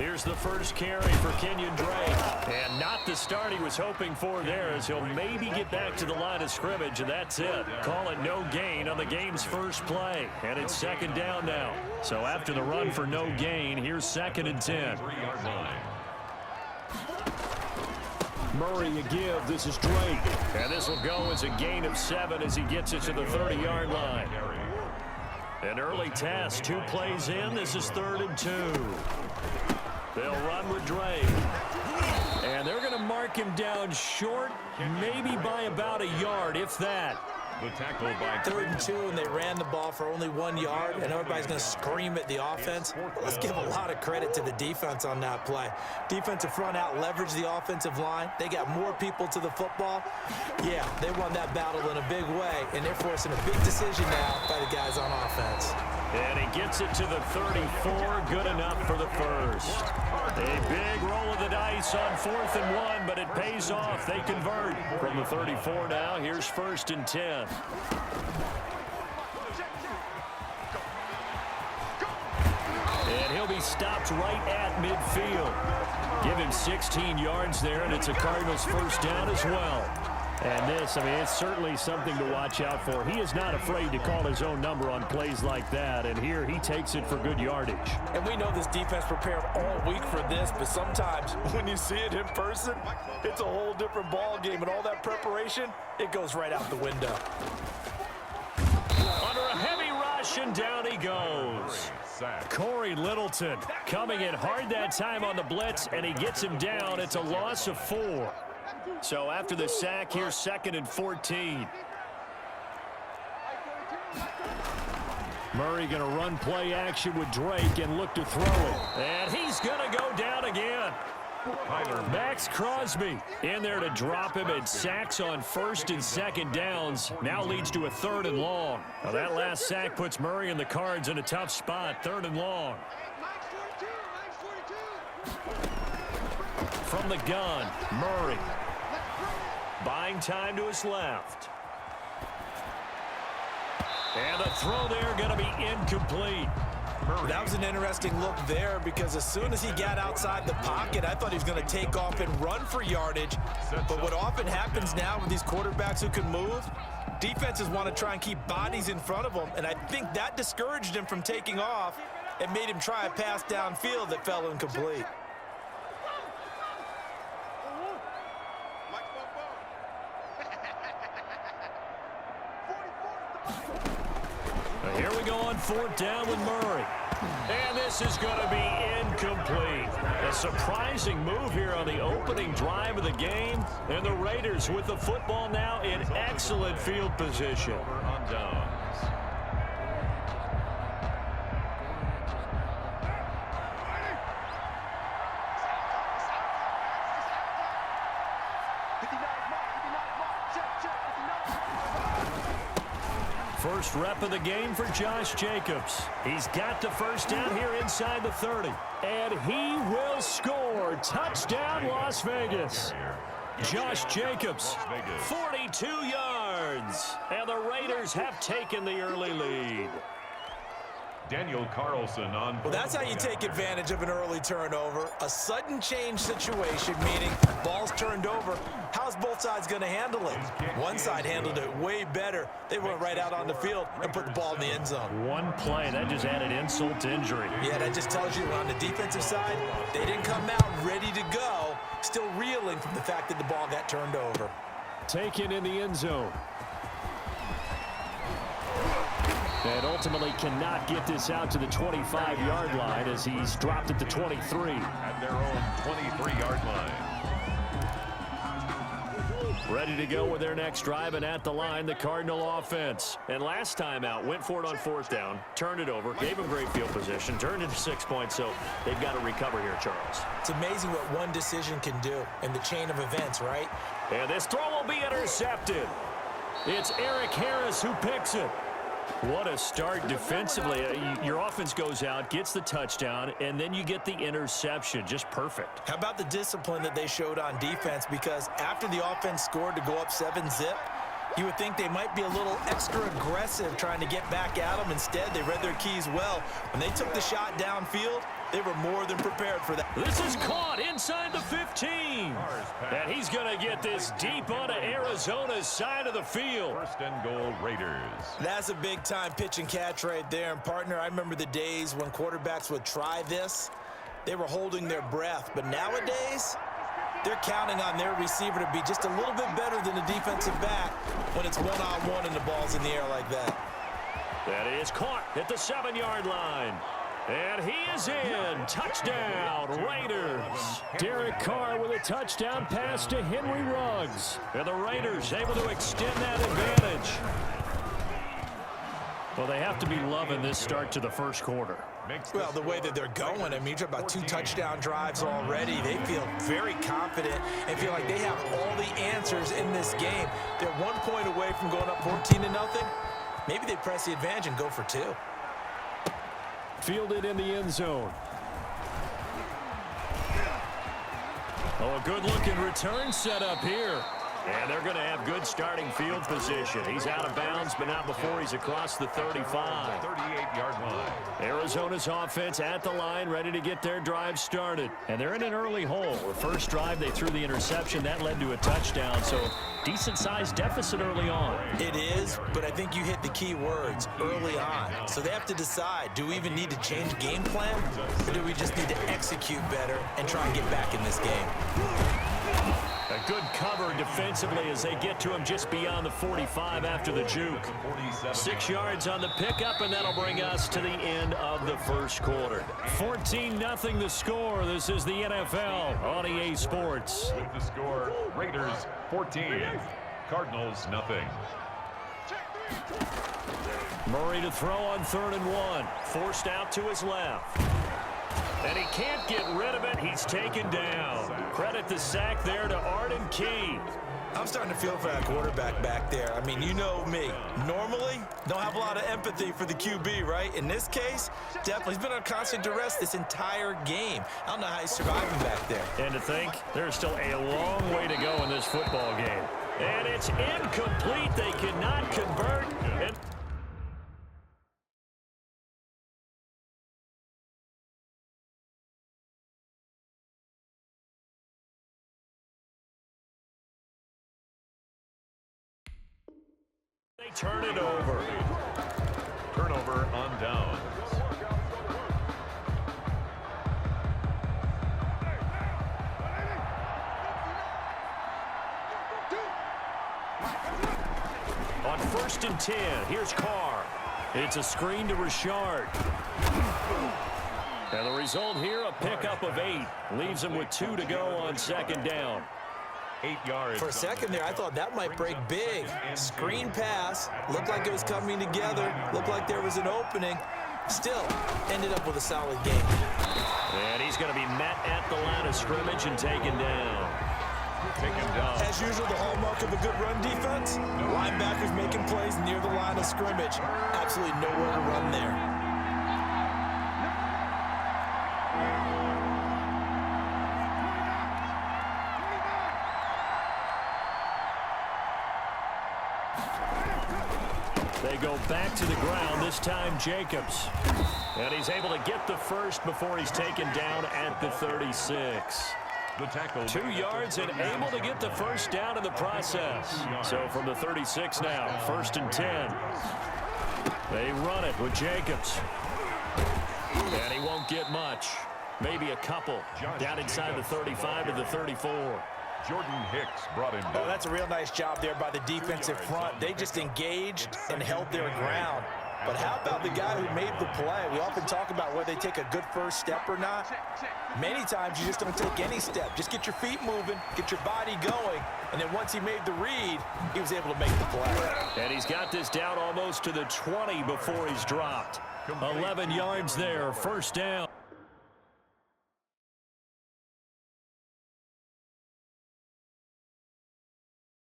Here's the first carry for Kenyon Drake. And not the start he was hoping for there, as he'll maybe get back to the line of scrimmage, and that's it. Call it no gain on the game's first play. And it's second down now. So after the run for no gain, here's 2nd and 10. Murray a give. This is Drake. And this will go as a gain of 7 as he gets it to the 30-yard line. An early test, 2 plays in. This is 3rd and 2. They'll run with Drake. And they're going to mark him down short, maybe by about a yard, if that. The tackle by 3rd and 2, and they ran the ball for only 1 yard, and everybody's going to scream at the offense. Let's give a lot of credit to the defense on that play. Defensive front out leveraged the offensive line. They got more people to the football. Yeah, they won that battle in a big way, and they're forcing a big decision now by the guys on offense. And he gets it to the 34, good enough for the first. A big roll of the dice on 4th and 1, but it pays off. They convert from the 34 now. Here's 1st and 10. And he'll be stopped right at midfield. Give him 16 yards there, and it's a Cardinals first down as well. And this, I mean, it's certainly something to watch out for. He is not afraid to call his own number on plays like that, and here he takes it for good yardage. And we know this defense prepared all week for this, but sometimes when you see it in person, it's a whole different ball game, and all that preparation, it goes right out the window. Under a heavy rush, and down he goes. Corey Littleton coming in hard that time on the blitz, and he gets him down. It's a loss of 4. So after the sack, here's 2nd and 14. Murray going to run play action with Drake and look to throw it. And he's going to go down again. Max Crosby in there to drop him, and sacks on 1st and 2nd downs. Now leads to a 3rd and long. Now that last sack puts Murray and the Cards in a tough spot. 3rd and long. From the gun, Murray. Buying time to his left. And the throw there going to be incomplete. That was an interesting look there, because as soon as he got outside the pocket, I thought he was going to take off and run for yardage. But what often happens now with these quarterbacks who can move, defenses want to try and keep bodies in front of them, and I think that discouraged him from taking off and made him try a pass downfield that fell incomplete. Here we go on 4th down with Murray. And this is going to be incomplete. A surprising move here on the opening drive of the game. And the Raiders with the football now in excellent field position. on downs. First rep of the game for Josh Jacobs. He's got the first down here inside the 30. And he will score. Touchdown, Las Vegas. Josh Jacobs, 42 yards. And the Raiders have taken the early lead. Daniel Carlson on. Well, that's how you take advantage of an early turnover. A sudden change situation, meaning ball's turned over. How's both sides going to handle it? One side handled it way better. They went right out on the field and put the ball in the end zone. One play, that just added insult to injury. Yeah, that just tells you on the defensive side, they didn't come out ready to go, still reeling from the fact that the ball got turned over. Taken in the end zone. And ultimately cannot get this out to the 25-yard line as he's dropped it to 23. At their own 23-yard line. Ready to go with their next drive, and at the line, the Cardinal offense. And last time out, went for it on 4th down, turned it over, gave them great field position, turned into 6 points, so they've got to recover here, Charles. It's amazing what one decision can do in the chain of events, right? And this throw will be intercepted. It's Eric Harris who picks it. What a start defensively. Your offense goes out, gets the touchdown, and then you get the interception. Just perfect. How about the discipline that they showed on defense? Because after the offense scored to go up 7-zip, You would think they might be a little extra aggressive trying to get back at them. Instead, they read their keys well. When they took the shot downfield, they were more than prepared for that. This is caught inside the 15. And he's going to get this deep onto Arizona's side of the field. First and goal, Raiders. That's a big-time pitch and catch right there. And, partner, I remember the days when quarterbacks would try this. They were holding their breath. But nowadays, they're counting on their receiver to be just a little bit better than the defensive back when it's one-on-one and the ball's in the air like that. That is caught at the 7-yard line. And he is in. Touchdown, Raiders. Derek Carr with a touchdown pass to Henry Ruggs. And the Raiders able to extend that advantage. Well, they have to be loving this start to the first quarter. Well, the way that they're going, I mean, you're talking about 2 touchdown drives already. They feel very confident and feel like they have all the answers in this game. They're 1 point away from going up 14-0. Maybe they press the advantage and go for 2. Fielded in the end zone. Oh, a good-looking return set up here. And they're going to have good starting field position. He's out of bounds, but not before he's across the 35. 38-yard line. Arizona's offense at the line, ready to get their drive started. And they're in an early hole. The first drive, they threw the interception. That led to a touchdown, so decent-sized deficit early on. It is, but I think you hit the key words, early on. So they have to decide, do we even need to change game plan, or do we just need to execute better and try and get back in this game? A good cover defensively as they get to him just beyond the 45 after the juke. 6 yards on the pickup, and that'll bring us to the end of the first quarter. 14-0 the score. This is the NFL on EA Sports. With the score, Raiders 14, Cardinals nothing. Murray to throw on 3rd and 1. Forced out to his left. And he can't get rid of it. He's taken down. Credit the sack there to Arden Key. I'm starting to feel for that quarterback back there. I mean, you know me. Normally, don't have a lot of empathy for the QB, right? In this case, definitely. He's been on constant duress this entire game. I don't know how he's surviving back there. And to think, there's still a long way to go in this football game. And it's incomplete. They cannot convert. And they turn it over. Turnover on downs. On 1st and 10, here's Carr. It's a screen to Richard. And the result here, a pickup of 8. Leaves him with 2 to go on 2nd down. 8 yards. For a second there, I thought that might break big. Screen pass. Looked like it was coming together. Looked like there was an opening. Still, ended up with a solid game. And he's going to be met at the line of scrimmage and taken down. As usual, the hallmark of a good run defense, linebackers making plays near the line of scrimmage. Absolutely nowhere to run there. They go back to the ground, this time Jacobs. And he's able to get the first before he's taken down at the 36. The tackle. 2 yards and able to get the first down in the process. So from the 36 now, 1st and 10. They run it with Jacobs. And he won't get much. Maybe a couple. Down inside the 35 to the 34. Jordan Hicks brought him down. Oh, that's a real nice job there by the defensive front. They just engaged and held their ground. But how about the guy who made the play? We often talk about whether they take a good first step or not. Many times you just don't take any step. Just get your feet moving, get your body going, and then once he made the read, he was able to make the play. And he's got this down almost to the 20 before he's dropped. 11 yards there, 1st down.